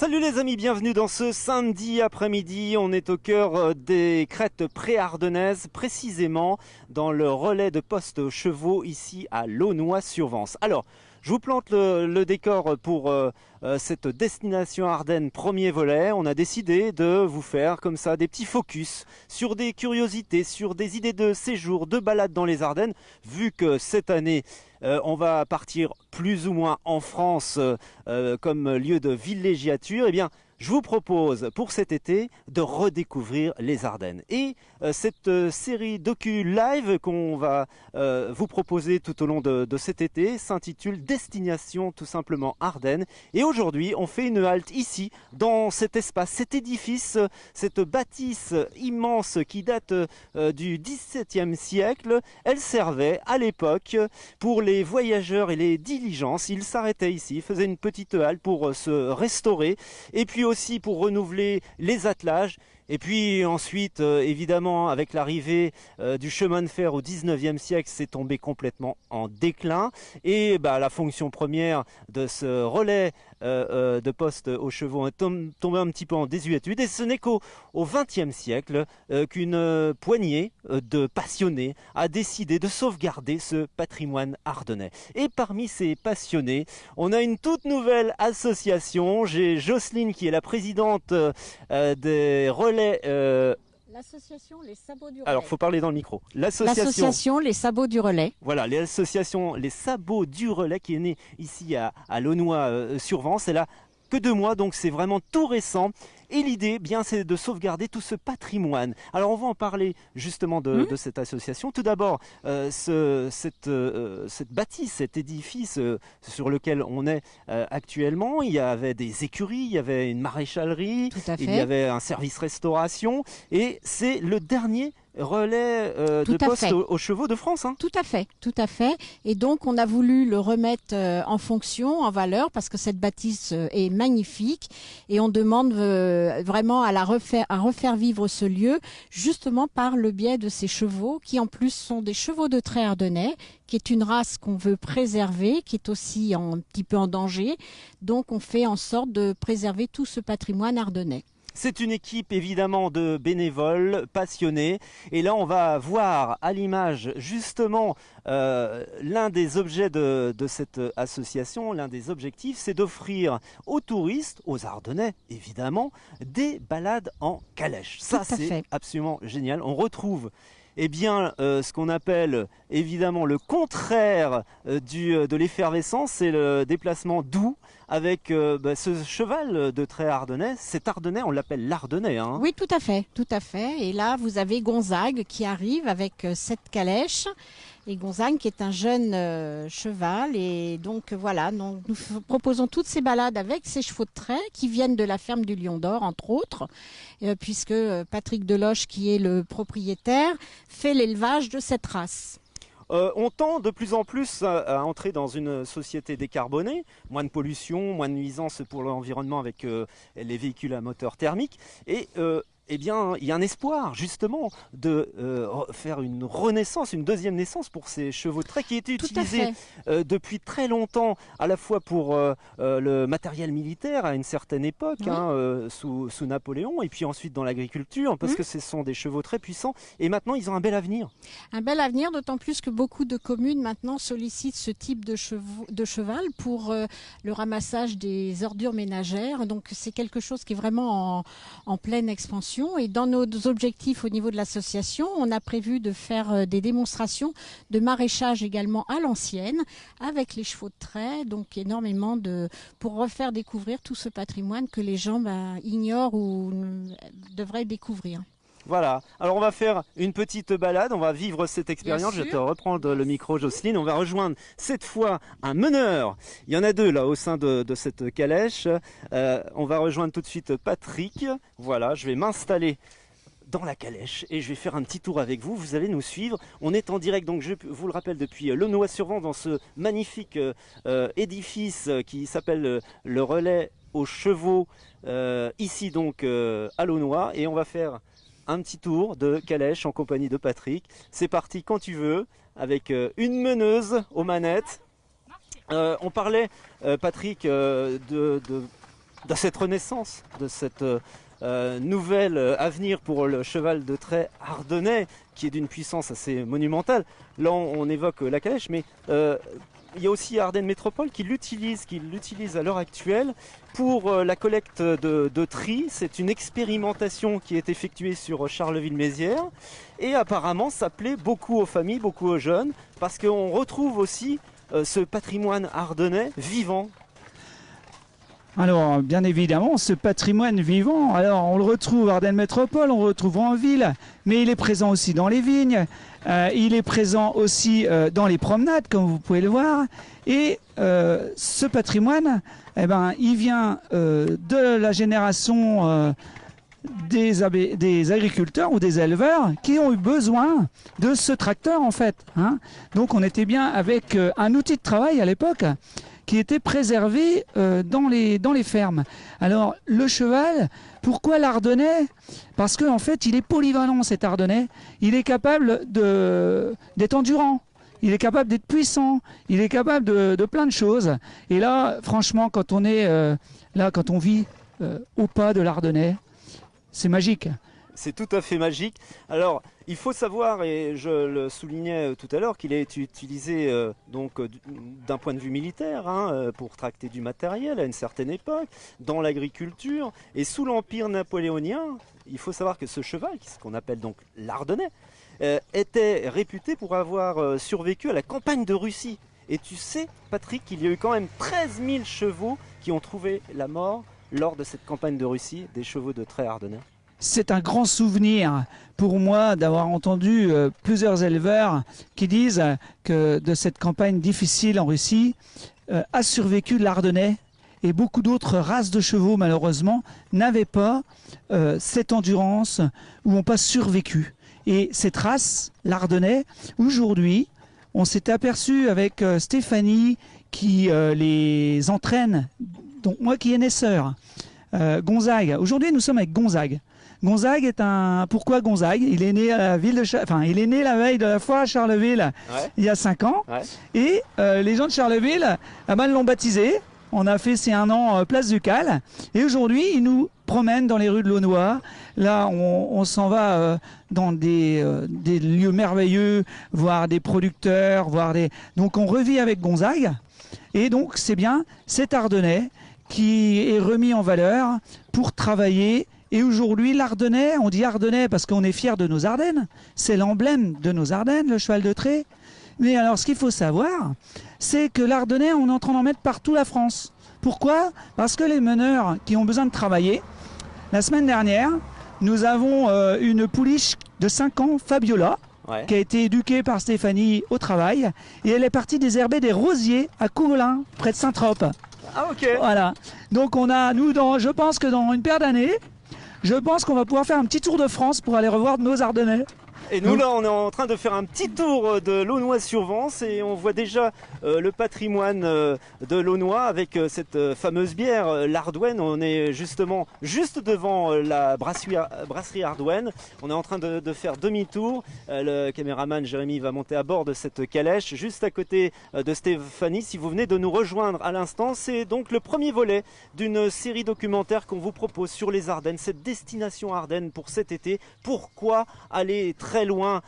Salut les amis, bienvenue dans ce samedi après-midi. On est au cœur des crêtes pré-ardennaises, précisément dans le relais de poste aux chevaux ici à Launois-sur-Vence. Alors, je vous plante le décor pour cette destination Ardennes premier volet. On a décidé de vous faire comme ça des petits focus sur des curiosités, sur des idées de séjour, de balade dans les Ardennes, vu que cette année on va partir plus ou moins en France comme lieu de villégiature. Eh bien, je vous propose pour cet été de redécouvrir les Ardennes. Et cette série docu-live qu'on va vous proposer tout au long de cet été s'intitule Destination tout simplement Ardennes. Et aujourd'hui, on fait une halte ici, dans cet espace, cet édifice, cette bâtisse immense qui date du XVIIe siècle. Elle servait à l'époque pour les voyageurs et les diligences. Ils s'arrêtaient ici, faisaient une petite halte pour se restaurer et puis aussi pour renouveler les attelages. Et puis ensuite, évidemment, avec l'arrivée du chemin de fer au 19e siècle, c'est tombé complètement en déclin. Et la fonction première de ce relais de poste aux chevaux est tombée un petit peu en désuétude. Et ce n'est qu'au XXe siècle qu'une poignée de passionnés a décidé de sauvegarder ce patrimoine ardennais. Et parmi ces passionnés, on a une toute nouvelle association. J'ai Jocelyne qui est la présidente des relais. L'association Les Sabots du Relais. Alors, il faut parler dans le micro. L'association Les Sabots du Relais. Voilà, l'association Les Sabots du Relais qui est née ici à Launois-sur-Vence. Elle a que 2 mois, donc c'est vraiment tout récent. Et l'idée, bien, c'est de sauvegarder tout ce patrimoine. Alors, on va en parler justement de cette association. Tout d'abord, cette bâtisse, cet édifice sur lequel on est actuellement, il y avait des écuries, il y avait une maréchalerie, il y avait un service restauration. Et c'est le dernier relais de poste aux chevaux de France. Hein. Tout à fait, tout à fait. Et donc, on a voulu le remettre en fonction, en valeur, parce que cette bâtisse est magnifique. Et on demande vraiment à refaire vivre ce lieu, justement par le biais de ces chevaux, qui en plus sont des chevaux de trait ardennais, qui est une race qu'on veut préserver, qui est aussi un petit peu en danger. Donc, on fait en sorte de préserver tout ce patrimoine ardennais. C'est une équipe évidemment de bénévoles passionnés et là on va voir à l'image justement l'un des objets de cette association, l'un des objectifs, c'est d'offrir aux touristes, aux Ardennais évidemment, des balades en calèche. Ça c'est absolument génial. On retrouve ce qu'on appelle évidemment le contraire de l'effervescence, c'est le déplacement doux avec ce cheval de trait ardennais. Cet ardennais, on l'appelle l'ardennais. Hein. Oui, tout à fait, tout à fait. Et là, vous avez Gonzague qui arrive avec cette calèche. Et Gonzague qui est un jeune cheval. Et donc voilà, nous proposons toutes ces balades avec ces chevaux de trait qui viennent de la ferme du Lion d'Or, entre autres, puisque Patrick Deloche, qui est le propriétaire, fait l'élevage de cette race. On tend de plus en plus à entrer dans une société décarbonée, moins de pollution, moins de nuisances pour l'environnement avec les véhicules à moteur thermique. Et il y a un espoir justement de faire une renaissance, une deuxième naissance pour ces chevaux de trait qui étaient utilisés depuis très longtemps, à la fois pour le matériel militaire à une certaine époque, sous Napoléon, et puis ensuite dans l'agriculture, parce que ce sont des chevaux très puissants, et maintenant ils ont un bel avenir. Un bel avenir, d'autant plus que beaucoup de communes maintenant sollicitent ce type de cheval pour le ramassage des ordures ménagères, donc c'est quelque chose qui est vraiment en pleine expansion. Et dans nos objectifs au niveau de l'association, on a prévu de faire des démonstrations de maraîchage également à l'ancienne avec les chevaux de trait, donc énormément pour refaire découvrir tout ce patrimoine que les gens ignorent ou devraient découvrir. Voilà, alors on va faire une petite balade, on va vivre cette expérience. Je vais te reprendre le micro, Jocelyne. On va rejoindre cette fois un meneur. Il y en a 2 là au sein de cette calèche. On va rejoindre tout de suite Patrick. Voilà, je vais m'installer dans la calèche et je vais faire un petit tour avec vous. Vous allez nous suivre. On est en direct, donc je vous le rappelle, depuis Launois-sur-Vence dans ce magnifique édifice qui s'appelle le relais aux chevaux. Ici donc à Launois, et on va faire un petit tour de calèche en compagnie de Patrick. C'est parti quand tu veux, avec une meneuse aux manettes. On parlait, Patrick, de de cette renaissance, de cette nouvel avenir pour le cheval de trait ardennais, qui est d'une puissance assez monumentale. Là, on évoque la calèche, mais il y a aussi Ardennes Métropole qui l'utilise à l'heure actuelle pour la collecte de tri. C'est une expérimentation qui est effectuée sur Charleville-Mézières et apparemment ça plaît beaucoup aux familles, beaucoup aux jeunes, parce qu'on retrouve aussi ce patrimoine ardennais vivant. Alors, bien évidemment, ce patrimoine vivant, alors on le retrouve à Ardennes Métropole, on le retrouve en ville, mais il est présent aussi dans les vignes, il est présent aussi dans les promenades, comme vous pouvez le voir. Et ce patrimoine, eh ben, il vient de la génération des agriculteurs ou des éleveurs qui ont eu besoin de ce tracteur, en fait. Hein. Donc, on était bien avec un outil de travail à l'époque qui était préservé dans les fermes. Alors, le cheval, pourquoi l'Ardennais? Parce qu'en fait, il est polyvalent, cet Ardennais. Il est capable d'être endurant. Il est capable d'être puissant. Il est capable de plein de choses. Et là, franchement, quand on est quand on vit au pas de l'Ardennais, c'est magique. C'est tout à fait magique. Alors, il faut savoir, et je le soulignais tout à l'heure, qu'il est utilisé donc d'un point de vue militaire pour tracter du matériel à une certaine époque, dans l'agriculture. Et sous l'Empire napoléonien, il faut savoir que ce cheval, ce qu'on appelle donc l'Ardennais, était réputé pour avoir survécu à la campagne de Russie. Et tu sais, Patrick, qu'il y a eu quand même 13 000 chevaux qui ont trouvé la mort lors de cette campagne de Russie, des chevaux de trait ardennais. C'est un grand souvenir pour moi d'avoir entendu plusieurs éleveurs qui disent que de cette campagne difficile en Russie a survécu l'Ardennais, et beaucoup d'autres races de chevaux malheureusement n'avaient pas cette endurance ou n'ont pas survécu. Et cette race, l'Ardennais, aujourd'hui, on s'est aperçu avec Stéphanie qui les entraîne, donc moi qui ai naisseur, Gonzague. Aujourd'hui nous sommes avec Gonzague. Gonzague est un... Pourquoi Gonzague? Il est né à la ville de il est né la veille de la foire à Charleville, il y a 5 ans. Ouais. Et les gens de Charleville l'ont baptisé. On a fait ses 1 an place du Cal. Et aujourd'hui, il nous promène dans les rues de l'Aunois. Là, on s'en va dans des lieux merveilleux, voir des producteurs, Donc on revit avec Gonzague. Et donc c'est bien cet Ardennais qui est remis en valeur pour travailler. Et aujourd'hui, l'Ardennais, on dit Ardennais parce qu'on est fiers de nos Ardennes. C'est l'emblème de nos Ardennes, le cheval de trait. Mais alors, ce qu'il faut savoir, c'est que l'Ardennais, on est en train d'en mettre partout la France. Pourquoi? Parce que les meneurs qui ont besoin de travailler, la semaine dernière, nous avons une pouliche de 5 ans, Fabiola, qui a été éduquée par Stéphanie au travail. Et elle est partie désherber des rosiers à Couvelin, près de Saint-Trope. Ah, ok. Voilà. Donc, on a, nous, je pense que dans une paire d'années, je pense qu'on va pouvoir faire un petit tour de France pour aller revoir nos Ardennais. Et nous, là, on est en train de faire un petit tour de l'Aunois-sur-Vence et on voit déjà le patrimoine de l'Aunois avec cette fameuse bière, l'Ardouenne. On est justement juste devant la brasserie Ardouenne. On est en train de faire demi-tour. Le caméraman Jérémy va monter à bord de cette calèche, juste à côté de Stéphanie. Si vous venez de nous rejoindre à l'instant, c'est donc le premier volet d'une série documentaire qu'on vous propose sur les Ardennes, cette destination Ardennes pour cet été. Pourquoi aller très loin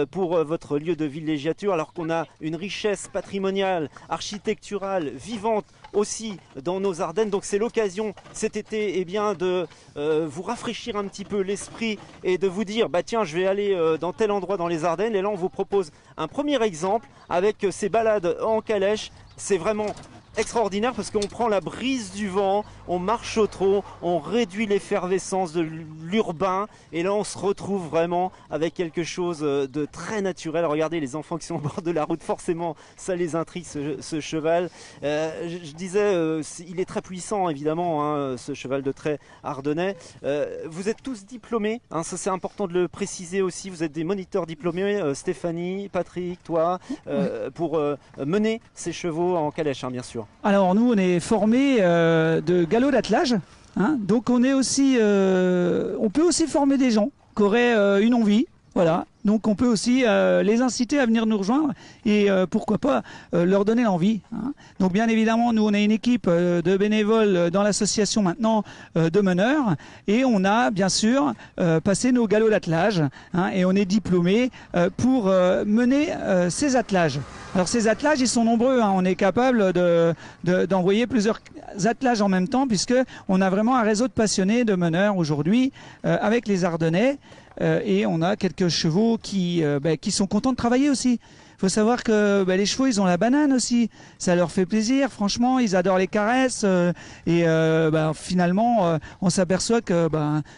pour votre lieu de villégiature alors qu'on a une richesse patrimoniale, architecturale, vivante aussi dans nos Ardennes. Donc c'est l'occasion cet été de vous rafraîchir un petit peu l'esprit et de vous dire bah tiens, je vais aller dans tel endroit dans les Ardennes. Et là on vous propose un premier exemple avec ces balades en calèche. C'est vraiment extraordinaire parce qu'on prend la brise du vent, on marche au trot, on réduit l'effervescence de l'urbain et là on se retrouve vraiment avec quelque chose de très naturel. Regardez les enfants qui sont au bord de la route, forcément ça les intrigue ce cheval. Je disais, il est très puissant évidemment ce cheval de trait ardennais. Vous êtes tous diplômés, ça c'est important de le préciser aussi, vous êtes des moniteurs diplômés, Stéphanie, Patrick, toi, pour mener ces chevaux en calèche bien sûr. Alors nous on est formés de galop d'attelage, donc on est aussi, on peut aussi former des gens qui auraient une envie, voilà, Donc on peut aussi les inciter à venir nous rejoindre et pourquoi pas leur donner l'envie. Hein. Donc bien évidemment, nous on est une équipe de bénévoles dans l'association maintenant de meneurs et on a bien sûr passé nos galops d'attelage hein, et on est diplômé pour mener ces attelages. Alors ces attelages, ils sont nombreux, hein. On est capable d'envoyer plusieurs attelages en même temps puisque on a vraiment un réseau de passionnés, de meneurs aujourd'hui avec les Ardennais. Et on a quelques chevaux qui sont contents de travailler aussi. Il faut savoir que les chevaux, ils ont la banane aussi. Ça leur fait plaisir, franchement, ils adorent les caresses. Finalement, on s'aperçoit que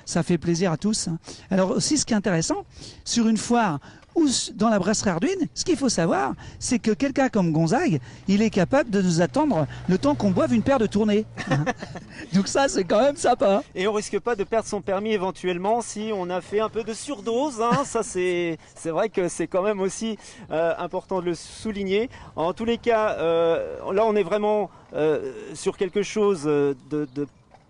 ça fait plaisir à tous. Alors aussi, ce qui est intéressant, sur une foire ou dans la brasserie Arduin, ce qu'il faut savoir, c'est que quelqu'un comme Gonzague, il est capable de nous attendre le temps qu'on boive une paire de tournées. Donc ça, c'est quand même sympa. Et on risque pas de perdre son permis éventuellement si on a fait un peu de surdose. Hein. Ça, c'est vrai que c'est quand même aussi important de le souligner. En tous les cas, là, on est vraiment sur quelque chose de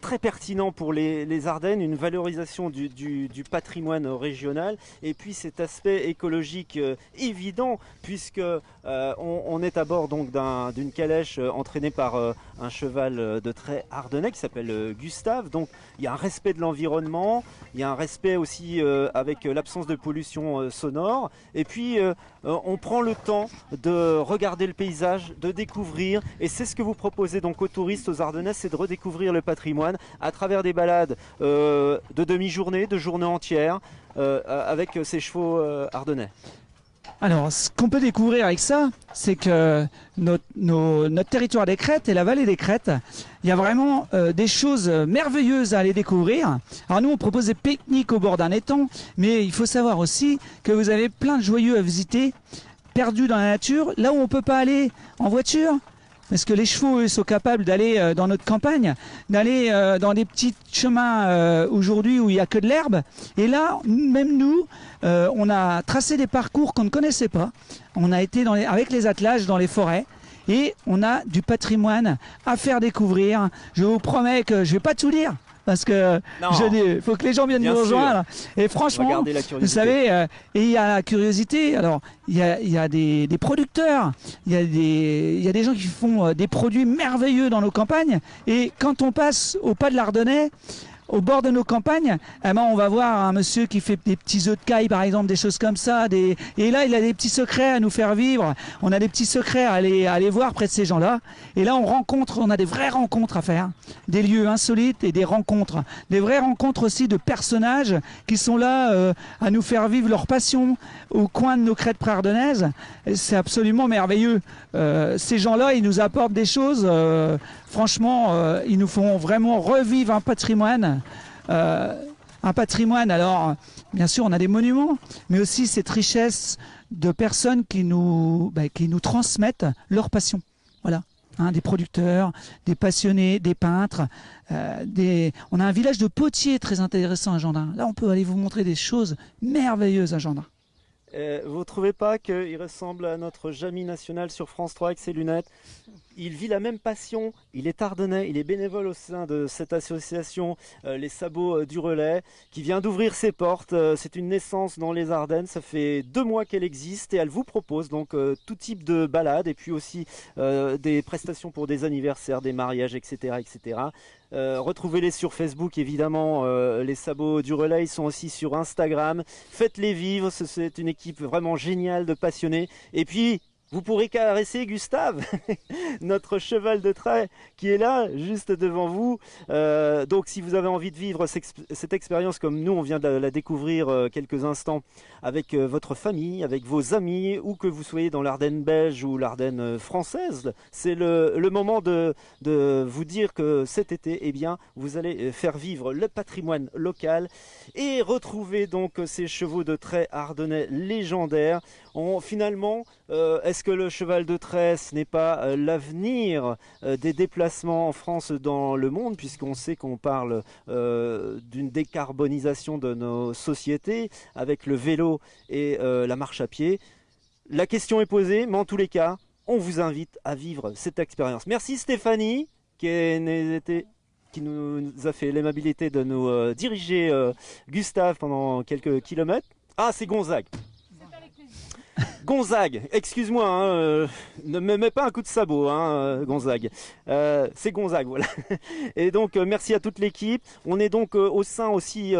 très pertinent pour les Ardennes, une valorisation du patrimoine régional et puis cet aspect écologique évident puisque on est à bord donc d'une calèche entraînée par un cheval de trait ardennais qui s'appelle Gustave. Donc il y a un respect de l'environnement, il y a un respect aussi avec l'absence de pollution sonore et puis on prend le temps de regarder le paysage, de découvrir et c'est ce que vous proposez donc aux touristes, aux Ardennais, c'est de redécouvrir le patrimoine à travers des balades de demi-journée, de journée entière avec ces chevaux ardennais. Alors, ce qu'on peut découvrir avec ça, c'est que notre territoire des Crêtes et la vallée des Crêtes, il y a vraiment des choses merveilleuses à aller découvrir. Alors nous, on propose des pique-niques au bord d'un étang, mais il faut savoir aussi que vous avez plein de joyeux à visiter, perdus dans la nature, là où on ne peut pas aller en voiture. Parce que les chevaux, eux, sont capables d'aller dans notre campagne, d'aller dans des petits chemins aujourd'hui où il n'y a que de l'herbe. Et là, même nous, on a tracé des parcours qu'on ne connaissait pas. On a été avec les attelages dans les forêts. Et on a du patrimoine à faire découvrir. Je vous promets que je ne vais pas tout lire. Parce que il faut que les gens viennent nous rejoindre. Et franchement, vous savez, et il y a la curiosité. Alors, il y a des producteurs, il y a des gens qui font des produits merveilleux dans nos campagnes. Et quand on passe au pas de l'Ardennais, au bord de nos campagnes, on va voir un monsieur qui fait des petits œufs de caille, par exemple, des choses comme ça. Et là, il a des petits secrets à nous faire vivre. On a des petits secrets à aller voir près de ces gens-là. Et là, on a des vraies rencontres à faire. Des lieux insolites et des rencontres. Des vraies rencontres aussi de personnages qui sont là à nous faire vivre leur passion au coin de nos crêtes préardennaises. C'est absolument merveilleux. Ces gens-là, ils nous apportent des choses... Franchement, ils nous font vraiment revivre un patrimoine. Alors, bien sûr, on a des monuments, mais aussi cette richesse de personnes qui nous transmettent leur passion. Voilà. Hein, des producteurs, des passionnés, des peintres. On a un village de potiers très intéressant à Gendrin. Là, on peut aller vous montrer des choses merveilleuses à Gendrin. Vous ne trouvez pas qu'il ressemble à notre Jamy national sur France 3 avec ses lunettes? Il vit la même passion, il est ardennais, il est bénévole au sein de cette association Les Sabots du Relais qui vient d'ouvrir ses portes. C'est une naissance dans les Ardennes, ça fait 2 mois qu'elle existe et elle vous propose donc tout type de balades et puis aussi des prestations pour des anniversaires, des mariages, etc. etc. Retrouvez-les sur Facebook évidemment, Les Sabots du Relais, ils sont aussi sur Instagram. Faites-les vivre, c'est une équipe vraiment géniale de passionnés. Et puis vous pourrez caresser Gustave, notre cheval de trait qui est là, juste devant vous. Donc si vous avez envie de vivre cette expérience comme nous, on vient de la découvrir quelques instants avec votre famille, avec vos amis, ou que vous soyez dans l'Ardenne belge ou l'Ardenne française, c'est le moment de vous dire que cet été, eh bien, vous allez faire vivre le patrimoine local et retrouver donc ces chevaux de trait ardennais légendaires. Finalement, est-ce que le cheval de trait, ce n'est pas l'avenir des déplacements en France dans le monde, puisqu'on sait qu'on parle d'une décarbonisation de nos sociétés avec le vélo et la marche à pied? La question est posée, mais en tous les cas, on vous invite à vivre cette expérience. Merci Stéphanie, qui nous a fait l'aimabilité de nous diriger Gustave pendant quelques kilomètres. Ah, c'est Gonzague. Gonzague, excuse-moi, hein, ne me mets pas un coup de sabot, hein, Gonzague. C'est Gonzague, voilà. Et donc, merci à toute l'équipe. On est donc au sein aussi,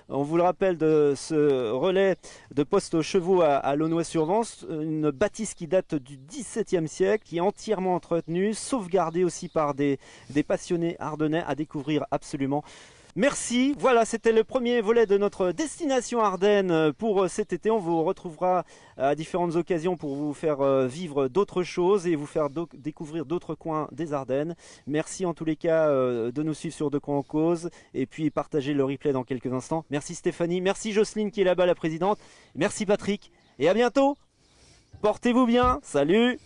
on vous le rappelle, de ce relais de poste aux chevaux à Launois-sur-Vence, une bâtisse qui date du XVIIe siècle, qui est entièrement entretenue, sauvegardée aussi par des passionnés ardennais, à découvrir absolument. Merci, voilà, c'était le premier volet de notre destination Ardennes pour cet été. On vous retrouvera à différentes occasions pour vous faire vivre d'autres choses et vous faire découvrir d'autres coins des Ardennes. Merci en tous les cas de nous suivre sur De Quoi on cause et puis partagez le replay dans quelques instants. Merci Stéphanie, merci Jocelyne qui est là-bas, la présidente. Merci Patrick et à bientôt. Portez-vous bien, salut.